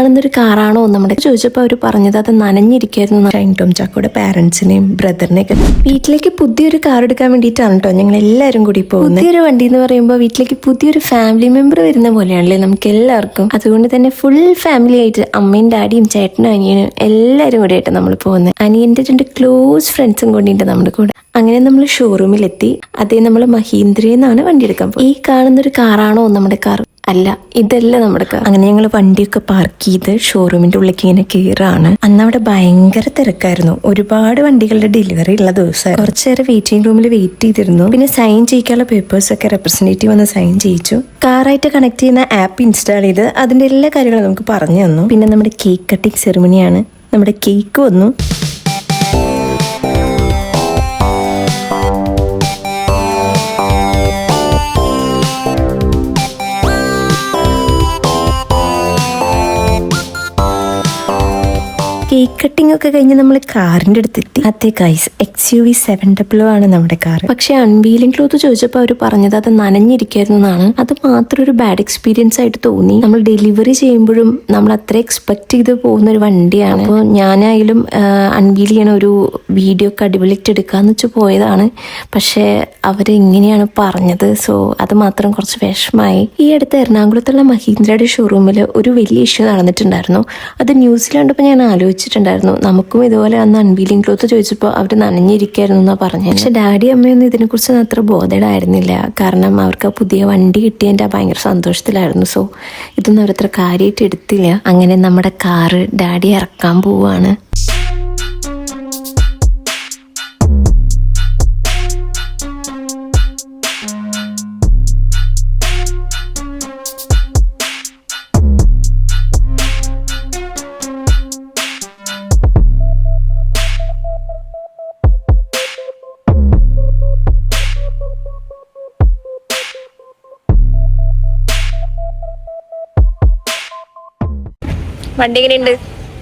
കാണുന്നൊരു കാറാണോ നമ്മുടെ ചോദിച്ചപ്പോൾ അവർ പറഞ്ഞത് അത് നനഞ്ഞിരിക്കായിരുന്നു. ഷൈൻ ടോം ചാക്കോയുടെ പാരന്റ്സിനെയും ബ്രദറിനെയൊക്കെ വീട്ടിലേക്ക് പുതിയൊരു കാർ എടുക്കാൻ വേണ്ടിയിട്ടാണ് കേട്ടോ ഞങ്ങൾ എല്ലാവരും കൂടി പോകുന്നത്. പുതിയൊരു വണ്ടി എന്ന് പറയുമ്പോൾ വീട്ടിലേക്ക് പുതിയൊരു ഫാമിലി മെമ്പർ വരുന്ന പോലെയാണല്ലേ നമുക്ക് എല്ലാവർക്കും. അതുകൊണ്ട് തന്നെ ഫുൾ ഫാമിലി ആയിട്ട് അമ്മയും ഡാഡിയും ചേട്ടനും അനിയനും എല്ലാവരും കൂടി ആയിട്ട് നമ്മൾ പോകുന്നത്. അനിയന്റെ 2 ക്ലോസ് ഫ്രണ്ട്സും കൂടിയുണ്ട് നമ്മുടെ കൂടെ. അങ്ങനെ നമ്മൾ ഷോറൂമിലെത്തി. അതേ നമ്മൾ മഹീന്ദ്രയിൽ നിന്നാണ് വണ്ടി എടുക്കാൻ പോകുന്നത്. ഈ കാണുന്നൊരു കാറാണോ നമ്മുടെ കാർ? അല്ല, ഇതല്ല നമ്മുടെ കാർ. അങ്ങനെ ഞങ്ങൾ വണ്ടിയൊക്കെ പാർക്ക് ചെയ്ത് ഷോറൂമിന്റെ ഉള്ളിലേക്ക് ഇങ്ങനെ കയറാണ്. അന്ന് അവിടെ ഭയങ്കര തിരക്കായിരുന്നു. ഒരുപാട് വണ്ടികളുടെ ഡെലിവറി ഉള്ള ദിവസമായിരുന്നു. കുറച്ചു നേരം വെയിറ്റിംഗ് റൂമിൽ വെയിറ്റ് ചെയ്തിരുന്നു. പിന്നെ സൈൻ ചെയ്യിക്കാനുള്ള പേപ്പേഴ്സ് ഒക്കെ റെപ്രസെന്റേറ്റീവ് വന്ന് സൈൻ ചെയ്യിച്ചു. കാറായിട്ട് കണക്ട് ചെയ്യുന്ന ആപ്പ് ഇൻസ്റ്റാൾ ചെയ്ത് അതിന്റെ എല്ലാ കാര്യങ്ങളും നമുക്ക് പറഞ്ഞു തന്നു. പിന്നെ നമ്മുടെ കേക്ക് കട്ടിങ് സെറിമണിയാണ്. നമ്മുടെ കേക്ക് വന്നു. കേക്ക് കട്ടിംഗ് ഒക്കെ കഴിഞ്ഞ് നമ്മൾ കാറിന്റെ അടുത്തെത്തി. അതെ ഗൈസ്, XUV 700 ആണ് നമ്മുടെ കാർ. പക്ഷെ അൺവീലിംഗ് ക്ലോത്ത് ചോദിച്ചപ്പോൾ അവർ പറഞ്ഞത് അത് നനഞ്ഞിരിക്കായിരുന്നു എന്നാണ്. അത് മാത്രം ഒരു ബാഡ് എക്സ്പീരിയൻസ് ആയിട്ട് തോന്നി. നമ്മൾ ഡെലിവറി ചെയ്യുമ്പോഴും നമ്മൾ അത്ര എക്സ്പെക്ട് ചെയ്ത് പോകുന്ന ഒരു വണ്ടിയാണ്. അപ്പോൾ ഞാനായാലും അൺവീൽ ചെയ്യണ ഒരു വീഡിയോ ഒക്കെ അടിപൊളിയായിട്ട് എടുക്കാന്ന് വെച്ച് പോയതാണ്. പക്ഷെ അവരെങ്ങനെയാണ് പറഞ്ഞത്, സോ അത് മാത്രം കുറച്ച് വിഷമായി. ഈ അടുത്ത് എറണാകുളത്തുള്ള മഹീന്ദ്രയുടെ ഷോറൂമിൽ ഒരു വലിയ ഇഷ്യൂ നടന്നിട്ടുണ്ടായിരുന്നു. അത് ന്യൂസിൽ കണ്ടപ്പോൾ ഞാൻ ആലോചിച്ചിട്ടുണ്ടായിരുന്നു, നമുക്കും ഇതുപോലെ അന്ന് അൺവീലിംഗ് ക്ലോത്ത് ചോദിച്ചപ്പോൾ അവർ നനഞ്ഞിരിക്കായിരുന്നു എന്നാ പറഞ്ഞത്. പക്ഷെ ഡാഡി അമ്മയൊന്നും ഇതിനെക്കുറിച്ച് അത്ര ബോധേഡായിരുന്നില്ല. കാരണം അവർക്ക് പുതിയ വണ്ടി കിട്ടിയതിൻ്റെ ഭയങ്കര സന്തോഷത്തിലായിരുന്നു. സോ ഇതൊന്നും അവരത്ര കാര്യമായിട്ട് എടുത്തില്ല. അങ്ങനെ നമ്മുടെ കാറ് ഡാഡി ഇറക്കാൻ പോവാണ്. വണ്ടി എങ്ങനെയുണ്ട്?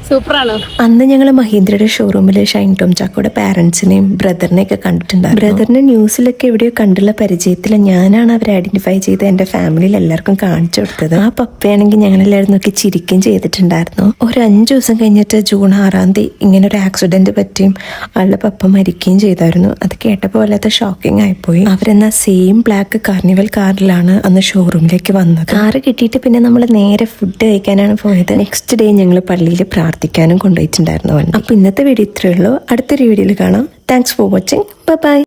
സൂപ്പറാണോ? അന്ന് ഞങ്ങൾ മഹീന്ദ്രയുടെ ഷോറൂമിൽ ഷൈൻ ടോം ചാക്കോയുടെ പാരന്റ്സിനെയും ബ്രദറിനെയൊക്കെ കണ്ടിട്ടുണ്ടായിരുന്നു. ബ്രദറിനെ ന്യൂസിലൊക്കെ എവിടെയോ കണ്ടുള്ള പരിചയത്തിൽ ഞാനാണ് അവരെ ഐഡന്റിഫൈ ചെയ്ത് എൻ്റെ ഫാമിലിയിൽ എല്ലാവർക്കും കാണിച്ചു കൊടുത്തത്. ആ പപ്പയാണെങ്കിൽ ഞങ്ങളെല്ലാവരും നോക്കി ചിരിക്കുകയും ചെയ്തിട്ടുണ്ടായിരുന്നു. ഒരു 5 ദിവസം കഴിഞ്ഞിട്ട് ജൂൺ 6-ാം തീയതി ഇങ്ങനെ ഒരു ആക്സിഡന്റ് പറ്റിയും ആളുടെ പപ്പ മരിക്കുകയും ചെയ്തായിരുന്നു. അത് കേട്ടപ്പോൾ വല്ലാത്ത ഷോക്കിംഗ് ആയിപ്പോയി. അവരെന്നാ സെയിം ബ്ലാക്ക് കാർണിവൽ കാറിലാണ് അന്ന് ഷോറൂമിലേക്ക് വന്നത്. കാറ് കിട്ടിയിട്ട് പിന്നെ നമ്മൾ നേരെ ഫുഡ് കഴിക്കാനാണ് പോയത്. നെക്സ്റ്റ് ഡേ ഞങ്ങൾ പള്ളിയിൽ പ്രാർത്ഥിക്കാനും കൊണ്ടുപോയിട്ടുണ്ടായിരുന്നു. അപ്പോൾ ഇന്നത്തെ വീഡിയോ ഇത്രയേ ഉള്ളൂ. അടുത്തൊരു വീഡിയോയിൽ കാണാം. Thanks for watching. Bye bye.